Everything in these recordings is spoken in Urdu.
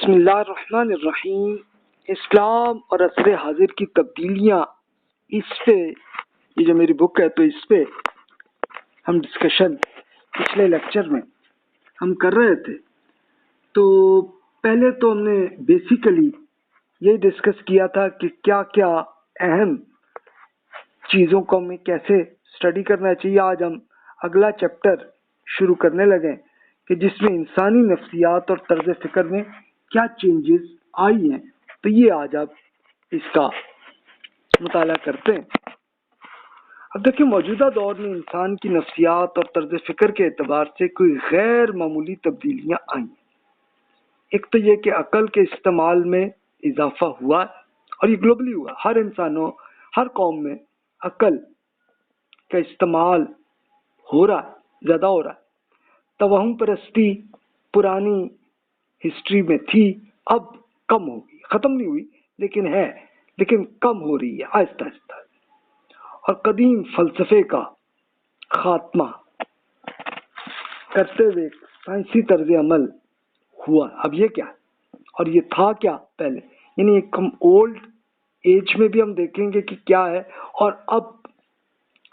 بسم اللہ الرحمن الرحیم۔ اسلام اور عصر حاضر کی تبدیلیاں، اس پہ یہ جو میری بک ہے تو اس پہ ہم ڈسکشن پچھلے لیکچر میں ہم کر رہے تھے۔ تو پہلے تو ہم نے بیسیکلی یہ ڈسکس کیا تھا کہ کیا کیا اہم چیزوں کو ہمیں کیسے اسٹڈی کرنا چاہیے۔ آج ہم اگلا چیپٹر شروع کرنے لگے کہ جس میں انسانی نفسیات اور طرز فکر میں کیا چینجز آئی ہیں، تو یہ آج آپ اس کا مطالعہ کرتے ہیں۔ اب دیکھیں، موجودہ دور میں انسان کی نفسیات اور طرز فکر کے اعتبار سے کوئی غیر معمولی تبدیلیاں آئی ہیں۔ ایک تو یہ کہ عقل کے استعمال میں اضافہ ہوا، اور یہ گلوبلی ہوا، ہر انسانوں ہر قوم میں عقل کا استعمال ہو رہا ہے، زیادہ ہو رہا ہے۔ توہم پرستی پرانی ہسٹری میں تھی، اب کم ہوگی، ختم نہیں ہوئی لیکن ہے، لیکن کم ہو رہی ہے آہستہ آہستہ۔ اور قدیم فلسفے کا خاتمہ کرتے ہوئے سائنسی طرز عمل ہوا۔ اب یہ کیا ہے اور یہ تھا کیا پہلے، یعنی ایک ہم اولڈ ایج میں بھی ہم دیکھیں گے کہ کیا ہے، اور اب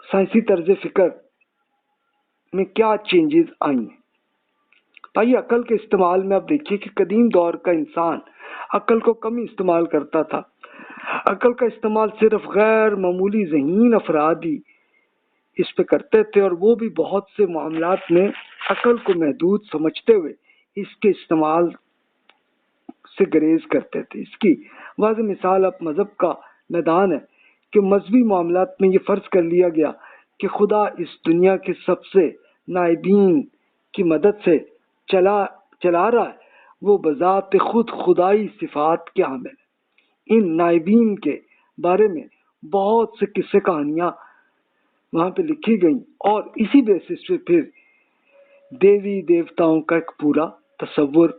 سائنسی طرز فکر میں کیا چینجز آئی ہیں۔ آئیے عقل کے استعمال میں اب دیکھیے کہ قدیم دور کا انسان عقل کو کم ہی استعمال کرتا تھا۔ عقل کا استعمال صرف غیر معمولی ذہین افراد ہی اس پہ کرتے تھے، اور وہ بھی بہت سے معاملات میں عقل کو محدود سمجھتے ہوئے اس کے استعمال سے گریز کرتے تھے۔ اس کی واضح مثال اب مذہب کا میدان ہے کہ مذہبی معاملات میں یہ فرض کر لیا گیا کہ خدا اس دنیا کے سب سے نائبین کی مدد سے چلا رہا ہے، وہ بذات خود خدائی صفات کے حامل ہے۔ ان نائبین کے بارے میں بہت سے قصے کہانیاں وہاں پہ لکھی گئیں، اور اسی بیسس پہ پھر دیوی دیوتاؤں کا ایک پورا تصور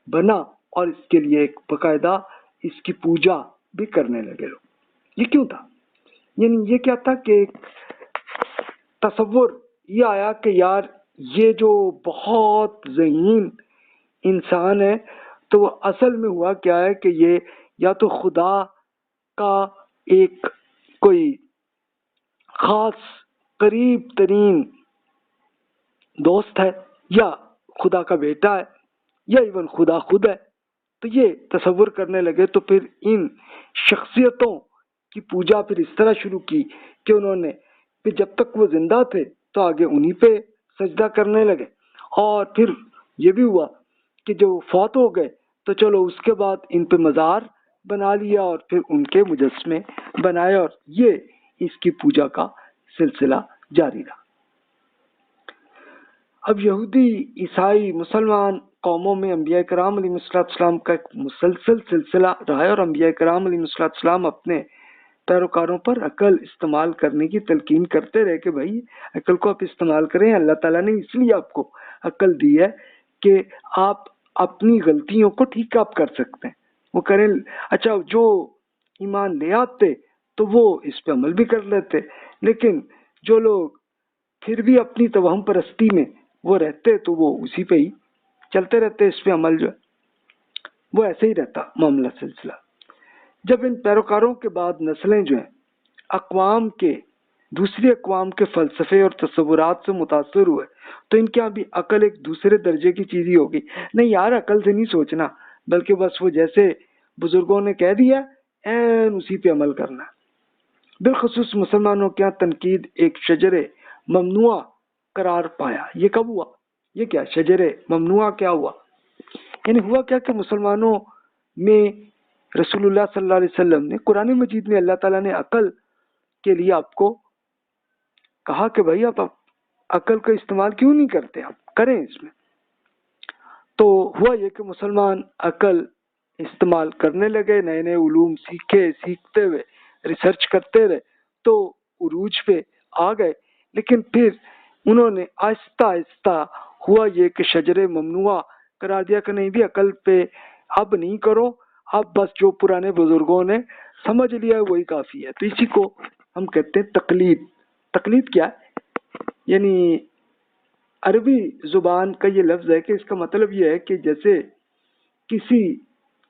بنا، اور اس کے لیے ایک باقاعدہ اس کی پوجا بھی کرنے لگے لوگ۔ یہ کیوں تھا؟ یعنی یہ کیا تھا کہ ایک تصور یہ آیا کہ یار یہ جو بہت ذہین انسان ہے، تو وہ اصل میں ہوا کیا ہے کہ یہ یا تو خدا کا ایک کوئی خاص قریب ترین دوست ہے، یا خدا کا بیٹا ہے، یا ایون خدا خود ہے۔ تو یہ تصور کرنے لگے، تو پھر ان شخصیتوں کی پوجا پھر اس طرح شروع کی کہ انہوں نے پھر جب تک وہ زندہ تھے تو آگے انہی پہ سجدہ کرنے لگے، اور پھر یہ بھی ہوا کہ جو فوت ہو گئے تو چلو اس کے بعد ان پہ مزار بنا لیا، اور پھر ان کے مجسمے بنائے، اور یہ اس کی پوجا کا سلسلہ جاری رہا۔ اب یہودی، عیسائی، مسلمان قوموں میں انبیاء کرام علیہ السلام کا ایک مسلسل سلسلہ رہا ہے، اور انبیاء کرام علیہ السلام اپنے پیروکاروں پر عقل استعمال کرنے کی تلقین کرتے رہے کہ بھائی عقل کو آپ استعمال کریں۔ اللہ تعالیٰ نے اس لیے آپ کو عقل دی ہے کہ آپ اپنی غلطیوں کو ٹھیک آپ کر سکتے ہیں، وہ کریں۔ اچھا، جو ایمان لے آتے تو وہ اس پہ عمل بھی کر لیتے، لیکن جو لوگ پھر بھی اپنی توہم پرستی میں وہ رہتے تو وہ اسی پہ ہی چلتے رہتے، اس پہ عمل جو ہے وہ ایسے ہی رہتا معاملہ سلسلہ۔ جب ان پیروکاروں کے بعد نسلیں جو ہیں دوسری اقوام کے فلسفے اور تصورات سے متاثر ہوئے، تو ان کے یہاں بھی عقل ایک دوسرے درجے کی چیز ہی ہوگی۔ نہیں یار، عقل سے نہیں سوچنا، بلکہ بس وہ جیسے بزرگوں نے کہہ دیا این اسی پہ عمل کرنا۔ بالخصوص مسلمانوں کے یہاں تنقید ایک شجر ممنوع قرار پایا۔ یہ کب ہوا؟ یہ کیا شجر ممنوع کیا ہوا؟ یعنی ہوا کیا کہ مسلمانوں میں رسول اللہ صلی اللہ علیہ وسلم نے، قرآن مجید میں اللہ تعالیٰ نے عقل کے لیے آپ کو کہا کہ بھائی آپ عقل کا استعمال کیوں نہیں کرتے، آپ کریں اس میں۔ تو ہوا یہ کہ مسلمان عقل استعمال کرنے لگے، نئے نئے علوم سیکھتے ہوئے ریسرچ کرتے رہے تو عروج پہ آ گئے، لیکن پھر انہوں نے آہستہ آہستہ ہوا یہ کہ شجر ممنوع قرار دیا کہ نہیں بھی عقل پہ اب نہیں کرو، اب بس جو پرانے بزرگوں نے سمجھ لیا ہے وہی کافی ہے۔ تو اسی کو ہم کہتے ہیں تقلید۔ تقلید کیا ہے؟ یعنی عربی زبان کا یہ لفظ ہے کہ اس کا مطلب یہ ہے کہ جیسے کسی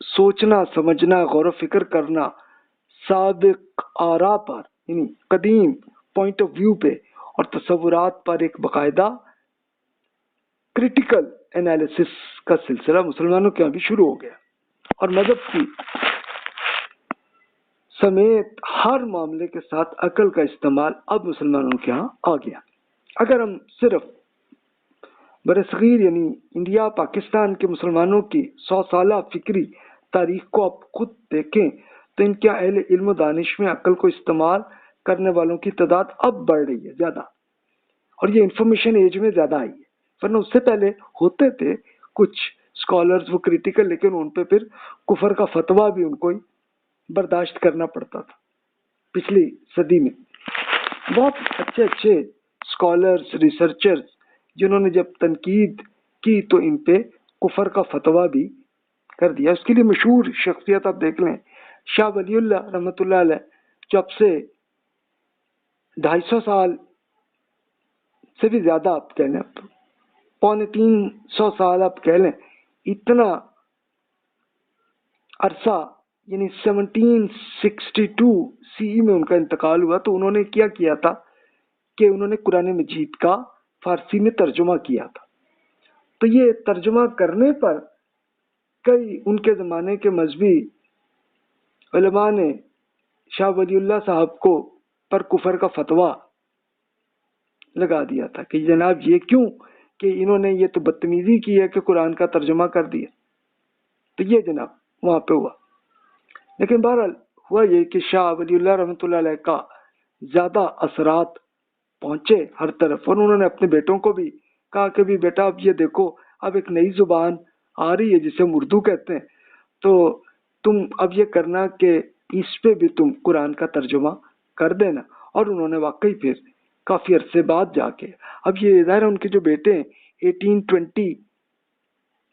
سوچنا سمجھنا غور و فکر کرنا سابق آرا پر یعنی قدیم پوائنٹ آف ویو پہ اور تصورات پر ایک باقاعدہ کریٹیکل انالیسس کا سلسلہ مسلمانوں کے یہاں بھی شروع ہو گیا اور مذہب کی سمیت ہر معاملے کے ساتھ عقل کا استعمال اب مسلمانوں کے یہاں آ گیا۔ اگر ہم صرف برصغیر یعنی انڈیا پاکستان کے مسلمانوں کی 100 سالہ فکری تاریخ کو آپ خود دیکھیں تو ان کے اہل علم و دانش میں عقل کو استعمال کرنے والوں کی تعداد اب بڑھ رہی ہے زیادہ، اور یہ انفارمیشن ایج میں زیادہ آئی ہے، ورنہ اس سے پہلے ہوتے تھے کچھ اسکالرز وہ کریٹیکل، لیکن ان پہ پھر کفر کا فتویٰ بھی ان کو برداشت کرنا پڑتا تھا۔ پچھلی صدی میں بہت اچھے اچھے اسکالرز ریسرچرز جنہوں نے جب تنقید کی تو ان پہ کفر کا فتویٰ بھی کر دیا۔ اس کے لیے مشہور شخصیت آپ دیکھ لیں، شاہ ولی اللہ رحمۃ اللہ علیہ، جو اب سے 250 سال سے بھی زیادہ آپ کہہ لیں، 250 سال آپ کہہ لیں، اتنا عرصہ یعنی 1762 سی میں ان کا انتقال ہوا، تو انہوں نے کیا تھا کہ انہوں نے قرآن مجید کا فارسی میں ترجمہ کیا تھا۔ تو یہ ترجمہ کرنے پر کئی ان کے زمانے کے مذہبی علماء نے شاہ ولی اللہ صاحب کو پر کفر کا فتویٰ لگا دیا تھا کہ جناب یہ کیوں کہ انہوں نے یہ تو بدتمیزی کی ہے کہ قرآن کا ترجمہ کر دیا۔ تو یہ جناب وہاں پہ ہوا، لیکن بہرحال ہوا یہ کہ شاہ ولی اللہ رحمۃ اللہ علیہ کا زیادہ اثرات پہنچے ہر طرف، اور انہوں نے اپنے بیٹوں کو بھی کہا کہ بھی بیٹا اب یہ دیکھو اب ایک نئی زبان آ رہی ہے جسے ہم اردو کہتے ہیں، تو تم اب یہ کرنا کہ اس پہ بھی تم قرآن کا ترجمہ کر دینا۔ اور انہوں نے واقعی پھر کافی عرصے بعد جا کے، اب یہ ظاہر ان کے جو بیٹے ہیں 1820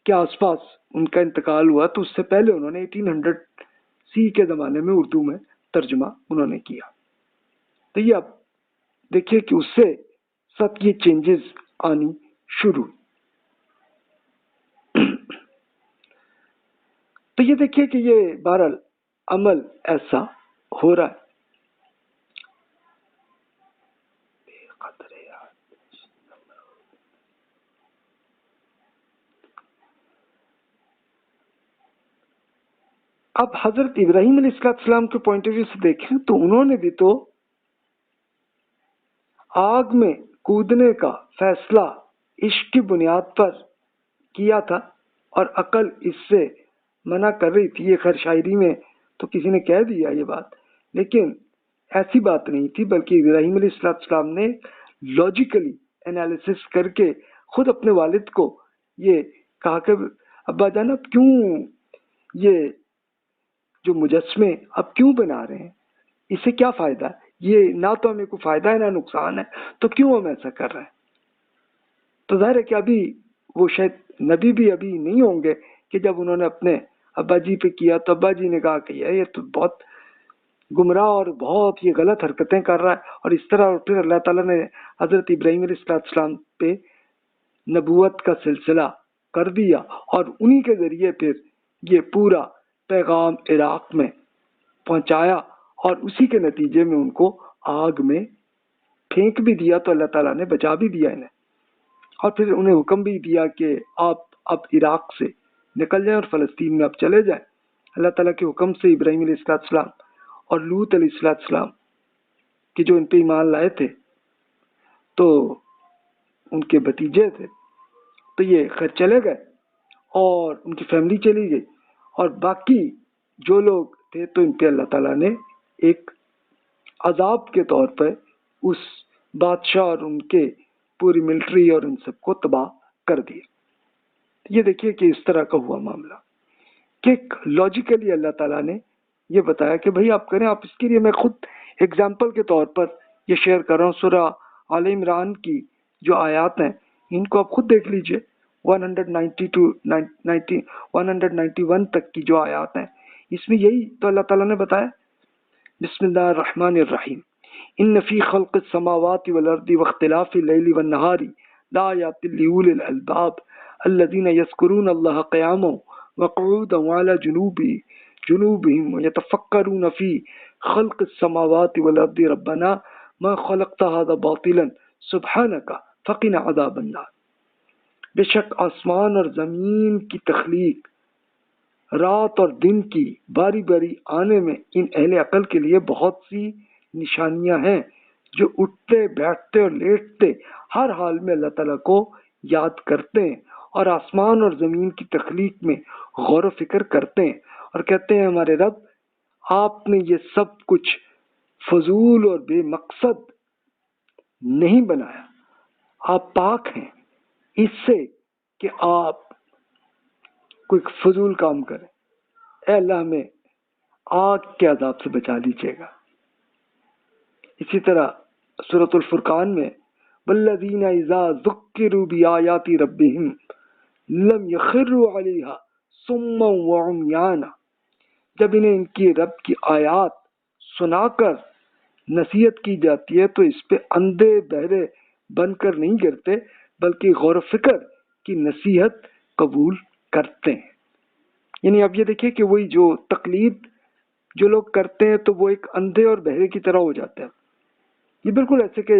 کے آس پاس ان کا انتقال ہوا، تو اس سے پہلے انہوں نے 1800 سی کے زمانے میں اردو میں ترجمہ انہوں نے کیا۔ تو یہ اب دیکھیے کہ اس سے سب یہ چینجز آنی شروع۔ تو یہ دیکھیے کہ یہ بہرحال عمل ایسا ہو رہا ہے۔ اب حضرت ابراہیم علیہ السلام کے پوائنٹ آف ویو سے دیکھیں تو انہوں نے بھی تو آگ میں کودنے کا فیصلہ عشق کی بنیاد پر کیا تھا، اور عقل اس سے منع کر رہی تھی۔ یہ خیر شاعری میں تو کسی نے کہہ دیا یہ بات، لیکن ایسی بات نہیں تھی، بلکہ ابراہیم علیہ السلام نے لاجیکلی انالیسس کر کے خود اپنے والد کو یہ کہا کہ ابا جان اب کیوں یہ جو مجسمے اب کیوں بنا رہے ہیں، اس سے کیا فائدہ ہے؟ یہ نہ تو ہمیں کوئی فائدہ ہے نہ نقصان ہے، تو کیوں ہم ایسا کر رہے ہیں؟ تو ظاہر ہے کہ ابھی وہ شاید نبی بھی ابھی نہیں ہوں گے کہ جب انہوں نے اپنے ابا جی پہ کیا تو ابا جی نے کہا کہ یہ تو بہت گمراہ اور بہت یہ غلط حرکتیں کر رہا ہے، اور اس طرح پھر اللہ تعالیٰ نے حضرت ابراہیم علیہ السلام پہ نبوت کا سلسلہ کر دیا، اور انہی کے ذریعے پھر یہ پورا پیغام عراق میں پہنچایا، اور اسی کے نتیجے میں ان کو آگ میں پھینک بھی دیا تو اللہ تعالیٰ نے بچا بھی دیا انہیں، اور پھر انہیں حکم بھی دیا کہ آپ اب عراق سے نکل جائیں اور فلسطین میں اب چلے جائیں۔ اللہ تعالیٰ کے حکم سے ابراہیم علیہ السلام اور لوط علیہ السلام کہ جو ان پہ ایمان لائے تھے تو ان کے بھتیجے تھے، تو یہ خیر چلے گئے اور ان کی فیملی چلی گئی، اور باقی جو لوگ تھے تو ان پہ اللہ تعالیٰ نے ایک عذاب کے طور پر اس بادشاہ اور ان کے پوری ملٹری اور ان سب کو تباہ کر دیا۔ یہ دیکھیے کہ اس طرح کا ہوا معاملہ کہ لاجیکلی اللہ تعالیٰ نے یہ بتایا کہ بھائی آپ کریں۔ آپ اس کے لیے میں خود ایگزامپل کے طور پر یہ شیئر کر رہا ہوں، سورہ آل عمران کی جو آیات ہیں ان کو آپ خود دیکھ لیجئے، 191 تک کی جو آیات ہیں اس میں یہی تو اللہ تعالیٰ نے بتایا۔ بسم اللہ الرحمن الرحیم، ان فی خلق السماوات والارض واختلاف اللیل والنہار لآیات لأولی الالباب الذین یذکرون اللہ قیاما وقعودا وعلى جنوبهم ويتفكرون في خلق السماوات والارض ربنا ما خلقت هذا باطلا سبحانك فقنا عذاب النار. بے شک آسمان اور زمین کی تخلیق، رات اور دن کی باری باری آنے میں ان اہل عقل کے لیے بہت سی نشانیاں ہیں جو اٹھتے بیٹھتے اور لیٹتے ہر حال میں اللہ تعالیٰ کو یاد کرتے ہیں اور آسمان اور زمین کی تخلیق میں غور و فکر کرتے ہیں اور کہتے ہیں ہمارے رب آپ نے یہ سب کچھ فضول اور بے مقصد نہیں بنایا، آپ پاک ہیں اس سے کہ آپ کوئی فضول کام کریں. اے اللہ ہمیں آگ کے عذاب سے بچا لیجیے گا. اسی طرح سورۃ الفرقان میں والذین اذا ذکروا بآیات ربہم لم یخروا علیہا صما وعمیانا، جب انہیں ان کی رب کی آیات سنا کر نصیحت کی جاتی ہے تو اس پہ اندھے بہرے بن کر نہیں گرتے بلکہ غور و فکر کی نصیحت قبول کرتے ہیں. یعنی اب یہ دیکھیں کہ وہی جو تقلید جو لوگ کرتے ہیں تو وہ ایک اندھے اور بہرے کی طرح ہو جاتے ہیں. یہ بالکل ایسے کہ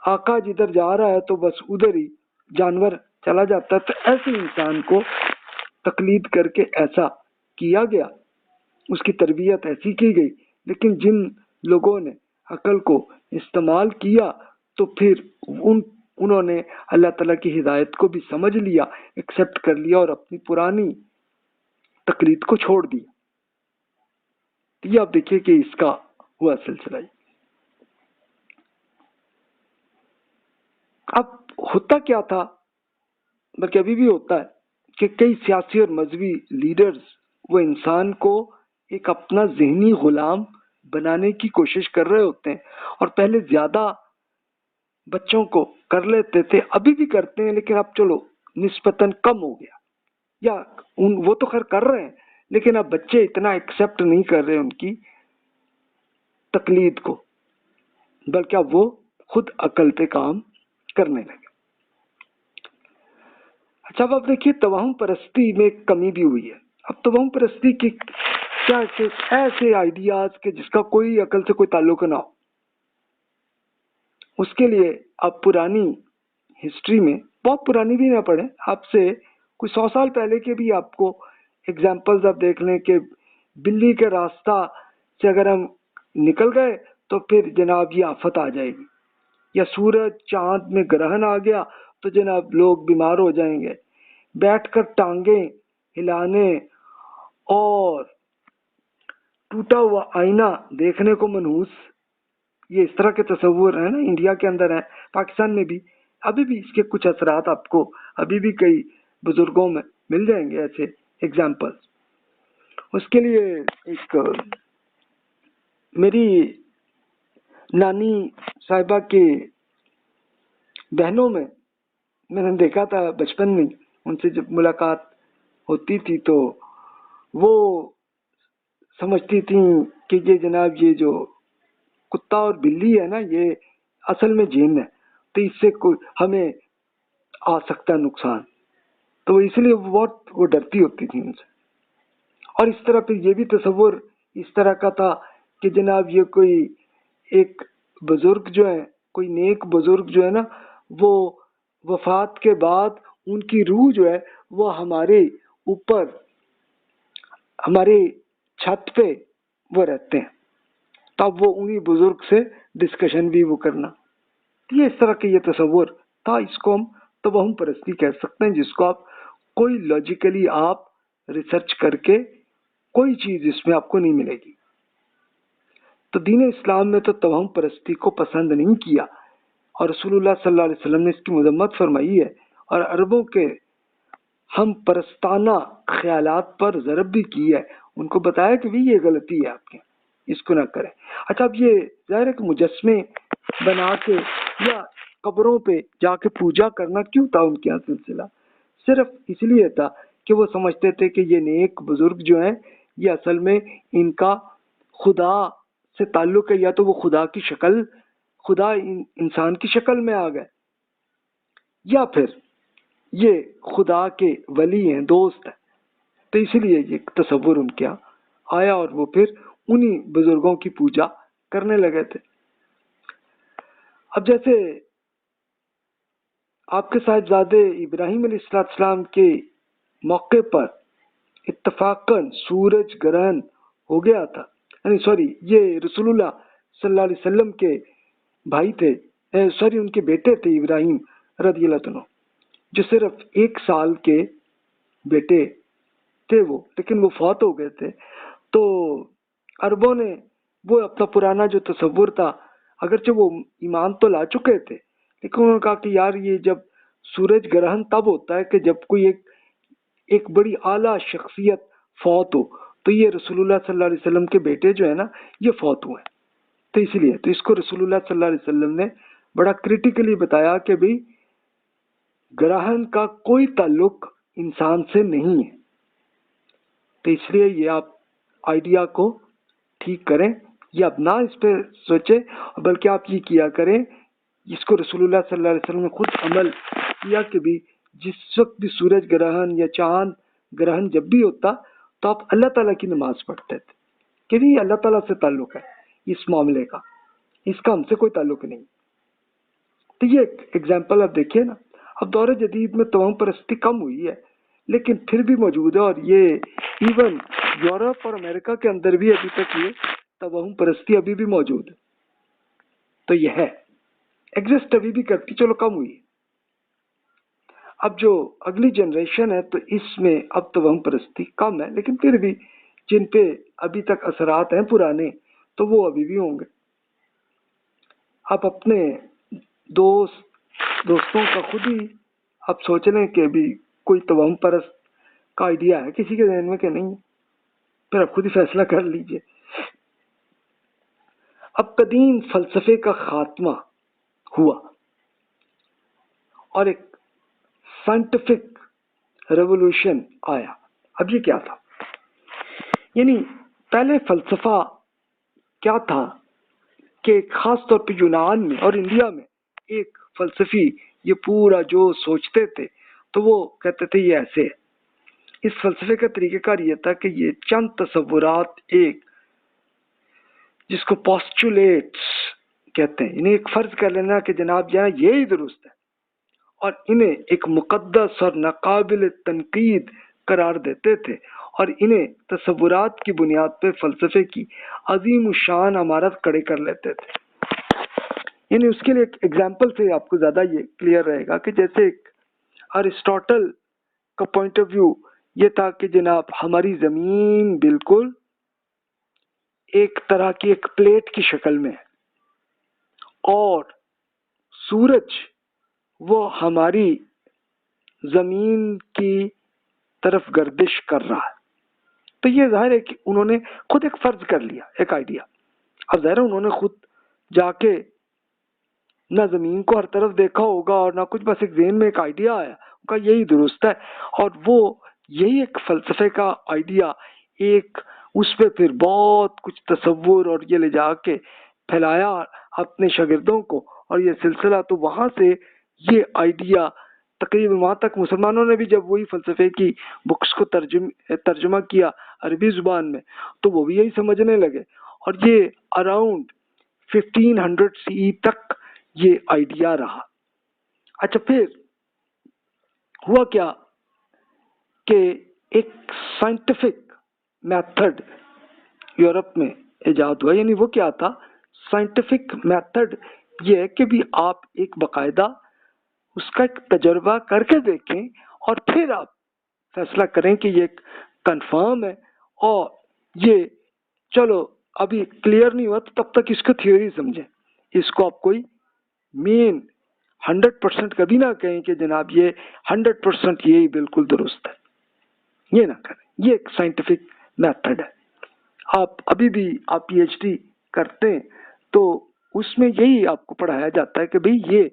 آقا جدھر جا رہا ہے تو بس ادھر ہی جانور چلا جاتا ہے. تو ایسے انسان کو تقلید کر کے ایسا کیا گیا، اس کی تربیت ایسی کی گئی. لیکن جن لوگوں نے عقل کو استعمال کیا تو پھر انہوں نے اللہ تعالیٰ کی ہدایت کو بھی سمجھ لیا، ایکسیپٹ کر لیا اور اپنی پرانی تقلید کو چھوڑ دیا. یہ آپ دیکھیے کہ اس کا ہوا سلسلہ. اب ہوتا کیا تھا، بلکہ ابھی بھی ہوتا ہے کہ کئی سیاسی اور مذہبی لیڈرز وہ انسان کو ایک اپنا ذہنی غلام بنانے کی کوشش کر رہے ہوتے ہیں، اور پہلے زیادہ بچوں کو کر لیتے تھے، ابھی بھی کرتے ہیں لیکن اب چلو نسبتاً کم ہو گیا، یا وہ تو خیر کر رہے ہیں لیکن اب بچے اتنا ایکسیپٹ نہیں کر رہے ان کی تقلید کو، بلکہ اب وہ خود عقل پہ کام کرنے لگے. اچھا اب آپ دیکھیے توہم پرستی میں کمی بھی ہوئی ہے. اب توہم پرستی کی کیا ایسے آئیڈیاز کہ جس کا کوئی عقل سے کوئی تعلق نہ ہو، اس کے لیے آپ پرانی ہسٹری میں، بہت پرانی بھی نہ پڑھیں، آپ سے کوئی 100 سال پہلے کے بھی آپ کو ایگزامپلز آپ دیکھ لیں کہ بلی کے راستہ سے اگر ہم نکل گئے تو پھر جناب یہ آفت آ جائے گی، یا سورج چاند میں گرہن آ گیا تو جناب لوگ بیمار ہو جائیں گے. بیٹھ کر ٹانگیں ہلانے اور ٹوٹا ہوا آئینہ دیکھنے کو منحوس، یہ اس طرح کے تصور ہیں نا انڈیا کے اندر ہیں، پاکستان میں بھی ابھی بھی اس کے کچھ اثرات آپ کو ابھی بھی کئی بزرگوں میں مل جائیں گے ایسے ایگزامپل. اس کے لیے ایک میری نانی صاحبہ کے بہنوں میں نے دیکھا تھا بچپن میں، ان سے جب ملاقات ہوتی تھی تو وہ سمجھتی تھیں کہ یہ جناب یہ جو کتا اور بلی ہے نا یہ اصل میں جن ہے، تو اس سے کوئی ہمیں آ سکتا ہے نقصان، تو اس لیے وہ ڈرتی ہوتی تھی ان سے. اور اس طرح پھر یہ بھی تصور اس طرح کا تھا کہ جناب یہ کوئی ایک بزرگ جو ہے، کوئی نیک بزرگ جو ہے نا، وہ وفات کے بعد ان کی روح جو ہے وہ ہمارے اوپر ہمارے چھت پہ وہ رہتے ہیں، تب وہ انہی بزرگ سے ڈسکشن بھی وہ کرنا. یہ اس طرح کے یہ تصور تھا. اس کو ہم توہم پرستی کہہ سکتے ہیں، جس کو آپ کوئی لاجیکلی آپ ریسرچ کر کے کوئی چیز اس میں آپ کو نہیں ملے گی. تو دین اسلام میں تو توہم پرستی کو پسند نہیں کیا، اور رسول اللہ صلی اللہ علیہ وسلم نے اس کی مذمت فرمائی ہے، اور عربوں کے ہم پرستانہ خیالات پر ضرب بھی کی ہے، ان کو بتایا کہ بھی یہ غلطی ہے آپ کے، اس کو نہ کریں. اچھا اب یہ ظاہر ہے کہ مجسمے بنا کے یا قبروں پہ جا کے پوجا کرنا کیوں تھا ان کے یہاں سلسلہ؟ صرف اس لیے تھا کہ وہ سمجھتے تھے کہ یہ نیک بزرگ جو ہیں یہ اصل میں ان کا خدا سے تعلق ہے، یا تو وہ خدا کی شکل، خدا انسان کی شکل میں آ گئے، یا پھر یہ خدا کے ولی ہیں، دوست ہیں. تو اسی لیے یہ تصور ان کے یہاں آیا اور وہ پھر انہی بزرگوں کی پوجا کرنے لگے تھے۔ اب جیسے آپ کے صاحبزادے ابراہیم علیہ السلام کے موقع پر اتفاقاً سورج گرہن ہو گیا تھا، یہ رسول اللہ صلی اللہ علیہ وسلم کے بھائی تھے، ان کے بیٹے تھے ابراہیم رضی اللہ عنہ، جو صرف 1 سال کے بیٹے تھے وہ، لیکن وہ فوت ہو گئے تھے۔ تو عربوں نے وہ اپنا پرانا جو تصور تھا، اگرچہ وہ ایمان تو لا چکے تھے، لیکن انہوں نے کہا کہ یار یہ جب سورج گرہن تب ہوتا ہے کہ جب کوئی ایک بڑی اعلیٰ شخصیت فوت ہو، تو یہ رسول اللہ صلی اللہ علیہ وسلم کے بیٹے جو ہے نا یہ فوت ہوئے، تو اسی لیے تو اس کو رسول اللہ صلی اللہ علیہ وسلم نے بڑا کریٹیکلی بتایا کہ بھئی گرہن کا کوئی تعلق انسان سے نہیں ہے۔ تو اس لیے یہ آپ آئیڈیا کو ٹھیک کریں، یہ اب نہ اس پہ سوچیں، بلکہ آپ یہ کیا کریں، جس کو رسول اللہ صلی اللہ علیہ وسلم نے خود عمل کیا کہ بھی جس وقت بھی سورج گرہن یا چاند گرہن جب بھی ہوتا تو آپ اللہ تعالیٰ کی نماز پڑھتے تھے کہ نہیں اللہ تعالیٰ سے تعلق ہے اس معاملے کا، اس کا ہم سے کوئی تعلق نہیں۔ تو یہ ایک ایگزامپل آپ دیکھیے نا، اب دور جدید میں توہم پرستی کم ہوئی ہے لیکن پھر بھی موجود ہے، اور یہ ایون یورپ اور امریکہ کے اندر بھی ابھی تک یہ توہم پرستی ابھی بھی موجود ہے۔ تو یہ ہے ایگزسٹ ابھی بھی کرتی، چلو کم ہوئی ہے۔ اب جو اگلی جنریشن ہے تو اس میں اب توہم پرستی کم ہے، لیکن پھر بھی جن پہ ابھی تک اثرات ہیں پرانے تو وہ ابھی بھی ہوں گے۔ آپ اپنے دوستوں کا خود ہی آپ سوچ لیں کہ ابھی کوئی توہم پرست کا آئیڈیا ہے کسی کے ذہن میں کہ نہیں، پھر آپ خود ہی فیصلہ کر لیجئے۔ اب قدیم فلسفے کا خاتمہ ہوا اور ایک سائنٹیفک ریولوشن آیا۔ اب یہ کیا تھا؟ یعنی پہلے فلسفہ کیا تھا کہ خاص طور پہ یونان میں اور انڈیا میں ایک فلسفی یہ پورا جو سوچتے تھے تو وہ کہتے تھے یہ ایسے ہے۔ اس فلسفے کا طریقہ کار یہ تھا کہ یہ چند تصورات ایک جس کو پوسچولیٹس کہتے ہیں، انہیں ایک فرض کر لینا کہ جناب جہاں یہی درست ہے، اور انہیں ایک مقدس اور ناقابل تنقید قرار دیتے تھے، اور انہیں تصورات کی بنیاد پہ فلسفے کی عظیم الشان عمارت کھڑے کر لیتے تھے۔ یعنی اس کے لیے ایک ایگزامپل سے آپ کو زیادہ یہ کلیئر رہے گا کہ جیسے ایک ارسطاٹل کا پوائنٹ آف ویو یہ تھا کہ جناب ہماری زمین بالکل ایک طرح کی ایک پلیٹ کی شکل میں ہے اور سورج وہ ہماری زمین کی طرف گردش کر رہا ہے۔ تو یہ ظاہر ہے کہ انہوں نے خود ایک فرض کر لیا، ایک آئیڈیا۔ اب ظاہر ہے انہوں نے خود جا کے نہ زمین کو ہر طرف دیکھا ہوگا اور نہ کچھ، بس ایک ذہن میں ایک آئیڈیا آیا ان کا یہی درست ہے، اور وہ یہی ایک فلسفے کا آئیڈیا ایک اس پہ پھر بہت کچھ تصور اور یہ لے جا کے پھیلایا اپنے شاگردوں کو، اور یہ سلسلہ تو وہاں سے یہ آئیڈیا تقریباً وہاں تک مسلمانوں نے بھی جب وہی فلسفے کی بکس کو ترجمہ کیا عربی زبان میں تو وہ بھی یہی سمجھنے لگے، اور یہ اراؤنڈ 1500 CE تک یہ آئیڈیا رہا۔ اچھا پھر ہوا کیا کہ ایک سائنٹیفک میتھڈ یورپ میں ایجاد ہوا۔ یعنی وہ کیا تھا؟ سائنٹیفک میتھڈ یہ ہے کہ بھی آپ ایک باقاعدہ اس کا ایک تجربہ کر کے دیکھیں اور پھر آپ فیصلہ کریں کہ یہ کنفرم ہے، اور یہ چلو ابھی کلیئر نہیں ہوا تو تب تک اس کو تھیوری سمجھیں، اس کو آپ کوئی مین 100% کبھی نہ کہیں کہ جناب یہ 100% یہی بالکل درست ہے، یہ نہ کریں۔ یہ ایک سائنٹیفک میتھڈ ہے۔ آپ ابھی بھی آپ PhD کرتے ہیں تو اس میں یہی آپ کو پڑھایا جاتا ہے کہ بھئی یہ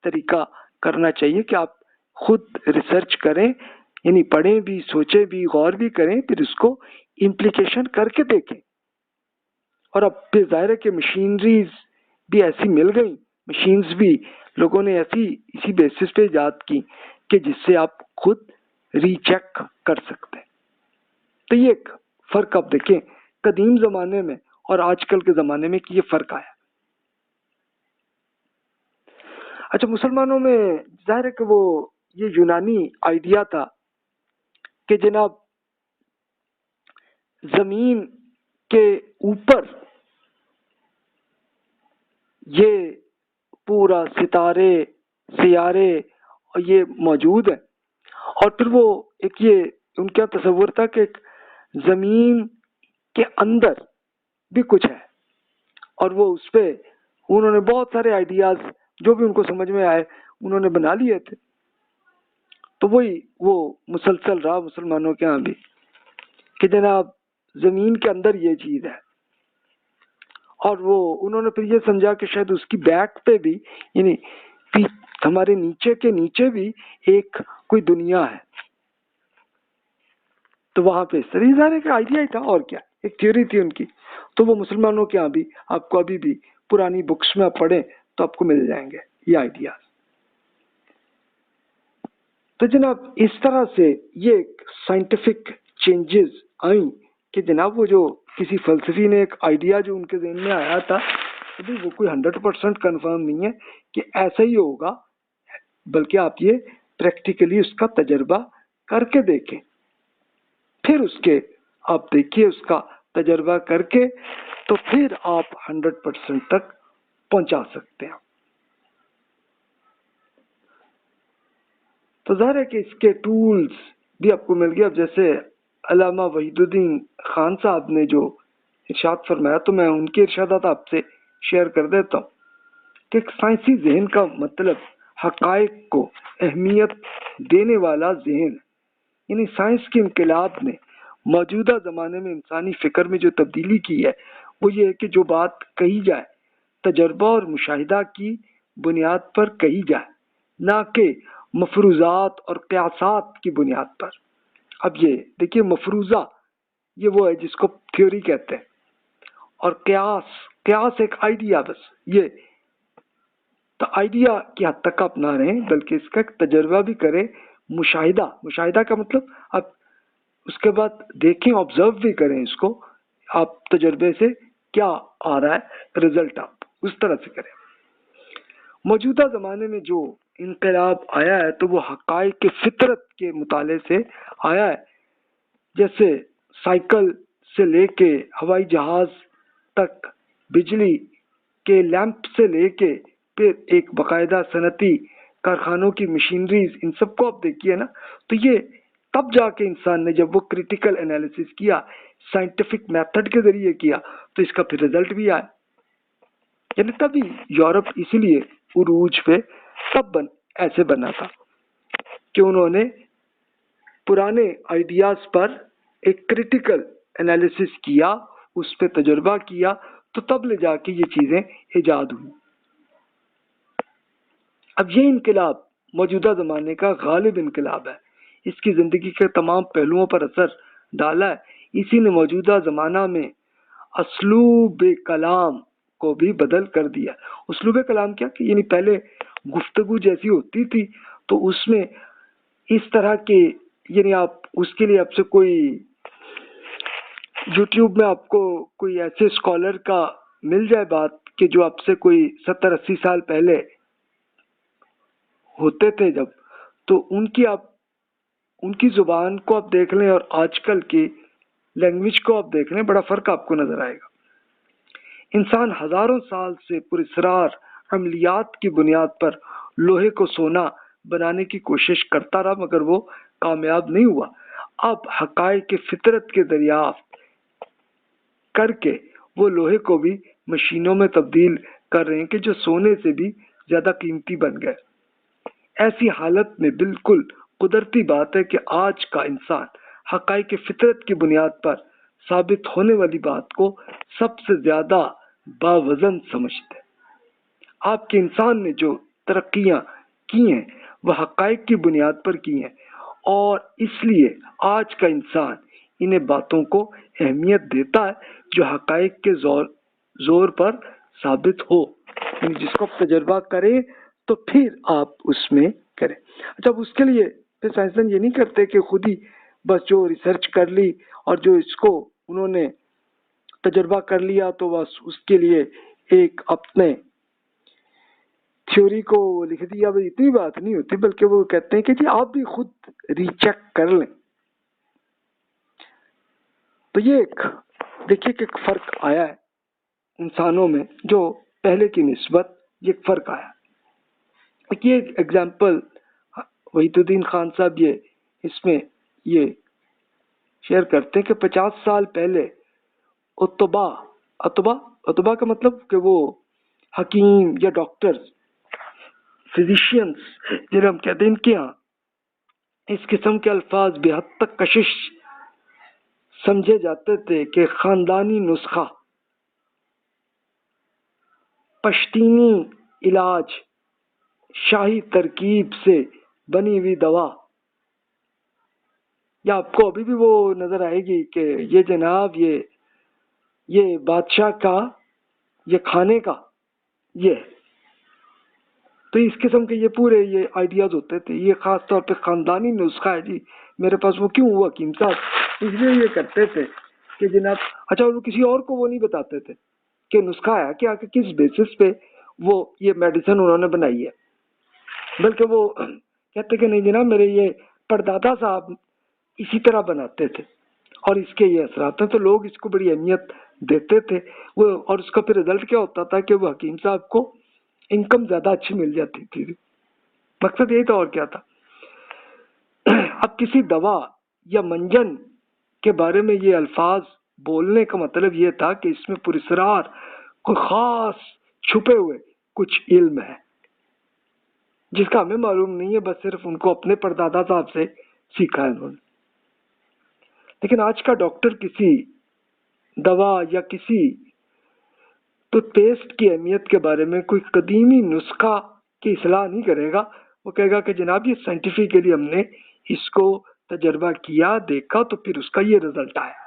طریقہ کرنا چاہیے کہ آپ خود ریسرچ کریں، یعنی پڑھیں بھی، سوچیں بھی، غور بھی کریں، پھر اس کو امپلیکیشن کر کے دیکھیں۔ اور اب پھر ظاہر ہے کہ مشینریز بھی ایسی مل گئی، مشینز بھی لوگوں نے ایسی اسی بیسس پہ ایجاد کی کہ جس سے آپ خود ری چیک کر سکتے ہیں۔ تو یہ ایک فرق آپ دیکھیں قدیم زمانے میں اور آج کل کے زمانے میں کہ یہ فرق آیا. اچھا مسلمانوں میں ظاہر ہے کہ وہ یہ یونانی آئیڈیا تھا کہ جناب زمین کے اوپر یہ پورا ستارے سیارے اور یہ موجود ہے، اور پھر وہ ایک یہ ان کا تصور تھا کہ ایک زمین کے اندر بھی کچھ ہے، اور وہ اس پہ انہوں نے بہت سارے آئیڈیاز جو بھی ان کو سمجھ میں آئے انہوں نے بنا لیے تھے. تو وہی وہ مسلسل رہا مسلمانوں کے ہاں بھی کہ جناب زمین کے اندر یہ چیز ہے، اور وہ انہوں نے پھر یہ سمجھا کہ شاید اس کی بیک پہ بھی یعنی ہمارے نیچے کے نیچے بھی ایک کوئی دنیا ہے. تو وہاں پہ سری ظاہر کا آئیڈیا ہی تھا اور کیا، ایک تھیوری تھی ان کی. تو وہ مسلمانوں کے ہاں بھی آپ کو ابھی بھی پرانی بکس میں پڑھیں تو آپ کو مل جائیں گے یہ آئیڈیاز. تو جناب اس طرح سے یہ سائنٹیفک چینجز آئیں کہ جناب وہ جو کسی فلسفی نے ایک آئیڈیا جو ان کے ذہن میں آیا تھا ابھی وہ کوئی 100% کنفرم نہیں ہے کہ ایسا ہی ہوگا، بلکہ آپ یہ پریکٹیکلی اس کا تجربہ کر کے دیکھیں، پھر اس کے آپ دیکھیے اس کا تجربہ کر کے تو پھر آپ 100% تک پہنچا سکتے ہیں. تو ظاہر ہے کہ اس کے ٹولز بھی آپ کو مل گیا. اب جیسے علامہ وحید الدین خان صاحب نے جو ارشاد فرمایا تو میں ان کے ارشادات آپ سے شیئر کر دیتا ہوں کہ ایک سائنسی ذہن کا مطلب حقائق کو اہمیت دینے والا ذہن، یعنی سائنس کے انقلاب نے موجودہ زمانے میں انسانی فکر میں جو تبدیلی کی ہے وہ یہ ہے کہ جو بات کہی جائے تجربہ اور مشاہدہ کی بنیاد پر کہی جائے، نہ کہ مفروضات اور قیاسات کی بنیاد پر. اب یہ دیکھیے مفروضہ یہ وہ ہے جس کو تھیوری کہتے ہیں، اور قیاس ایک آئیڈیا، بس یہ تو آئیڈیا کی حد تک آپ نہ رہیں بلکہ اس کا تجربہ بھی کریں. مشاہدہ کا مطلب آپ اس کے بعد دیکھیں آبزرو بھی کریں اس کو، آپ تجربے سے کیا آ رہا ہے رزلٹ آپ اس طرح سے کریں. موجودہ زمانے میں جو انقلاب آیا ہے تو وہ حقائق کے فطرت کے مطالعے سے آیا ہے، جیسے سائیکل سے لے کے ہوائی جہاز تک، بجلی کے لیمپ سے لے کے پھر ایک باقاعدہ صنعتی کارخانوں کی مشینریز، ان سب کو آپ دیکھیے نا. تو یہ تب جا کے انسان نے جب وہ کریٹیکل انالیسس کیا سائنٹیفک میتھڈ کے ذریعے کیا تو اس کا پھر رزلٹ بھی آیا. یعنی تبھی یورپ اسی لیے عروج پہ تب ایسے بنا تھا کہ انہوں نے پرانے آئیڈیاز پر ایک کریٹیکل انالیسس کیا، اس پہ تجربہ کیا، تو تب لے جا کے یہ چیزیں ایجاد ہوئی. اب یہ انقلاب موجودہ زمانے کا غالب انقلاب ہے، اس کی زندگی کے تمام پہلوؤں پر اثر ڈالا ہے. اسی نے موجودہ زمانہ میں اسلوب کلام کو بھی بدل کر دیا. اسلوب کلام کیا کہ یعنی پہلے گفتگو جیسی ہوتی تھی تو اس میں اس طرح کے یعنی آپ اس کے لیے آپ سے کوئی یوٹیوب میں آپ کو کوئی ایسے اسکالر کا مل جائے بات کہ جو آپ سے کوئی 70-80 سال پہلے ہوتے تھے جب، تو ان کی زبان کو آپ دیکھ لیں اور آج کل کی لینگویج کو آپ دیکھ لیں، بڑا فرق آپ کو نظر آئے گا. انسان ہزاروں سال سے پراسرار عملیات کی بنیاد پر لوہے کو سونا بنانے کی کوشش کرتا رہا مگر وہ کامیاب نہیں ہوا. اب حقائق فطرت کے دریافت کر کے وہ لوہے کو بھی مشینوں میں تبدیل کر رہے ہیں کہ جو سونے سے بھی زیادہ قیمتی بن گئے. ایسی حالت میں بالکل قدرتی بات ہے کہ آج کا انسان حقائق فطرت کی بنیاد پر ثابت ہونے والی بات کو سب سے زیادہ باوزن سمجھتے ہیں. آپ کے انسان نے جو ترقیاں کی ہیں وہ حقائق کی بنیاد پر کی ہیں، اور اس لیے آج کا انسان انہیں باتوں کو اہمیت دیتا ہے جو حقائق کے زور پر ثابت ہو، یعنی جس کو آپ تجربہ کریں تو پھر آپ اس میں کریں. اچھا اس کے لیے پھر سائنسدان یہ نہیں کرتے کہ خود ہی بس جو ریسرچ کر لی اور جو اس کو انہوں نے تجربہ کر لیا تو بس اس کے لیے ایک اپنے تھیوری کو لکھ دیا. بھائی اتنی بات نہیں ہوتی، بلکہ وہ کہتے ہیں کہ جی آپ بھی خود ری چیک کر لیں. تو یہ ایک دیکھیے کہ ایک فرق آیا ہے انسانوں میں جو پہلے کی نسبت، یہ ایک فرق آیا. یہ ایک ایگزامپل وحید الدین خان صاحب یہ اس میں یہ شیئر کرتے ہیں کہ 50 سال پہلے اتبا کا مطلب کہ وہ حکیم یا ڈاکٹر، فزیشینس جنہیں ہم کہتے ہیں، ان کے یہاں اس قسم کے الفاظ بے حد تک کشش سمجھے جاتے تھے کہ خاندانی نسخہ، پشتینی علاج، شاہی ترکیب سے بنی ہوئی دوا. یا آپ کو ابھی بھی وہ نظر آئے گی کہ یہ جناب یہ بادشاہ کا، یہ کھانے کا، یہ تو اس قسم کے یہ پورے یہ آئیڈیاز ہوتے تھے. یہ خاص طور پہ خاندانی نسخہ ہے جی میرے پاس، وہ کیوں ہوا حکیم صاحب؟ اس لیے یہ کرتے تھے کہ جناب اچھا وہ کسی اور کو وہ نہیں بتاتے تھے کہ نسخہ ہے کیا، کہ کس بیسس پہ وہ یہ میڈیسن انہوں نے بنائی ہے، بلکہ وہ کہتے کہ نہیں جناب میرے یہ پردادا صاحب اسی طرح بناتے تھے اور اس کے یہ اثرات ہیں. تو لوگ اس کو بڑی اہمیت دیتے تھے وہ، اور اس کا پھر رزلٹ کیا ہوتا تھا کہ وہ حکیم صاحب کو انکم زیادہ اچھی مل جاتی تھی. مقصد یہی تھا اور کیا تھا. اب کسی دوا یا منجن کے بارے میں یہ الفاظ بولنے کا مطلب یہ تھا کہ اس میں پراسرار کوئی خاص چھپے ہوئے کچھ علم ہے جس کا ہمیں معلوم نہیں ہے، بس صرف ان کو اپنے پردادا صاحب سے سیکھا ہے انہوں نے. لیکن آج کا ڈاکٹر کسی دوا یا کسی ٹوتھ پیسٹ کی اہمیت کے بارے میں کوئی قدیمی نسخہ کی اصلاح نہیں کرے گا. وہ کہے گا کہ جناب یہ سائنٹیفکلی ہم نے اس کو تجربہ کیا، دیکھا، تو پھر اس کا یہ رزلٹ آیا.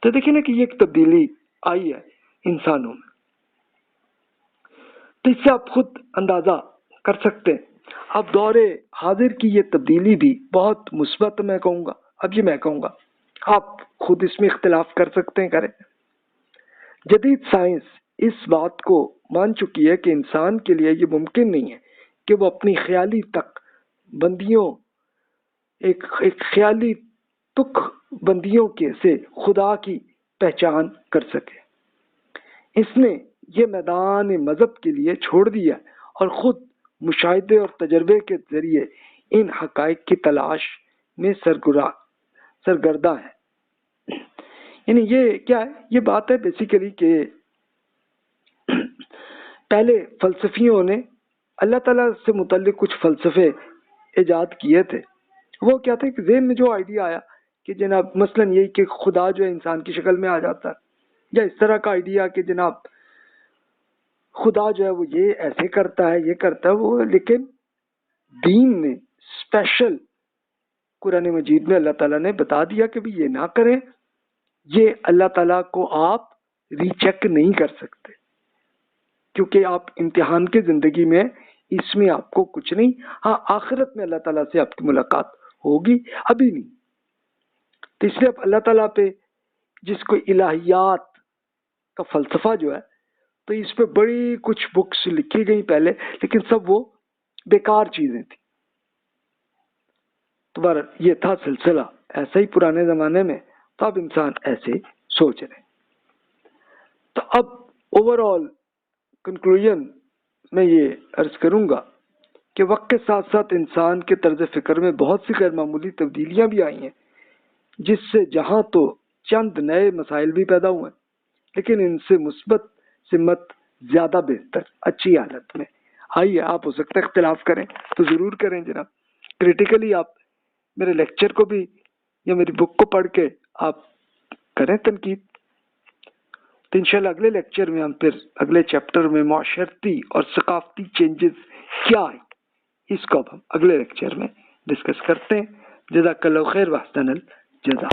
تو دیکھیں نا کہ یہ ایک تبدیلی آئی ہے انسانوں میں. تو اس سے آپ خود اندازہ کر سکتے ہیں. اب دور حاضر کی یہ تبدیلی بھی بہت مثبت میں کہوں گا. اب یہ میں کہوں گا آپ خود اس میں اختلاف کر سکتے ہیں، کریں. جدید سائنس اس بات کو مان چکی ہے کہ انسان کے لیے یہ ممکن نہیں ہے کہ وہ اپنی خیالی تک بندیوں، ایک خیالی تک بندیوں کے سے خدا کی پہچان کر سکے. اس نے یہ میدان مذہب کے لیے چھوڑ دیا اور خود مشاہدے اور تجربے کے ذریعے ان حقائق کی تلاش میں سرگرداں ہے. یعنی یہ کیا ہے، یہ بات ہے بیسیکلی کہ پہلے فلسفیوں نے اللہ تعالیٰ سے متعلق کچھ فلسفے ایجاد کیے تھے. وہ کیا تھا کہ ذہن میں جو آئیڈیا آیا کہ جناب مثلاً یہی کہ خدا جو ہے انسان کی شکل میں آ جاتا ہے، یا اس طرح کا آئیڈیا کہ جناب خدا جو ہے وہ یہ ایسے کرتا ہے، یہ کرتا ہے وہ. لیکن دین نے اسپیشل قرآن مجید میں اللہ تعالیٰ نے بتا دیا کہ بھی یہ نہ کریں، یہ اللہ تعالیٰ کو آپ ری چیک نہیں کر سکتے، کیونکہ آپ امتحان کی زندگی میں اس میں آپ کو کچھ نہیں. ہاں آخرت میں اللہ تعالیٰ سے آپ کی ملاقات ہوگی، ابھی نہیں. تو اس لیے اب اللہ تعالیٰ پہ جس کو الہیات کا فلسفہ جو ہے، تو اس پہ بڑی کچھ بکس لکھی گئی پہلے، لیکن سب وہ بیکار چیزیں تھیں. تو یہ تھا سلسلہ ایسا ہی پرانے زمانے میں، تو اب انسان ایسے سوچ رہے. تو اب اوور آل کنکلوژن میں یہ عرض کروں گا کہ وقت کے ساتھ ساتھ انسان کے طرز فکر میں بہت سی غیر معمولی تبدیلیاں بھی آئی ہیں، جس سے جہاں تو چند نئے مسائل بھی پیدا ہوئے، لیکن ان سے مثبت سمت زیادہ بہتر اچھی حالت میں آئی ہے. آپ ہو سکتا ہے اختلاف کریں تو ضرور کریں جناب. کریٹیکلی آپ میرے لیکچر کو بھی یا میری بک کو پڑھ کے آپ کریں تنقید. تو انشاءاللہ اگلے لیکچر میں ہم پھر اگلے چیپٹر میں معاشرتی اور ثقافتی چینجز کیا ہے، اس کو اب ہم اگلے لیکچر میں ڈسکس کرتے ہیں. جزاک اللہ خیر واحسن الجزا.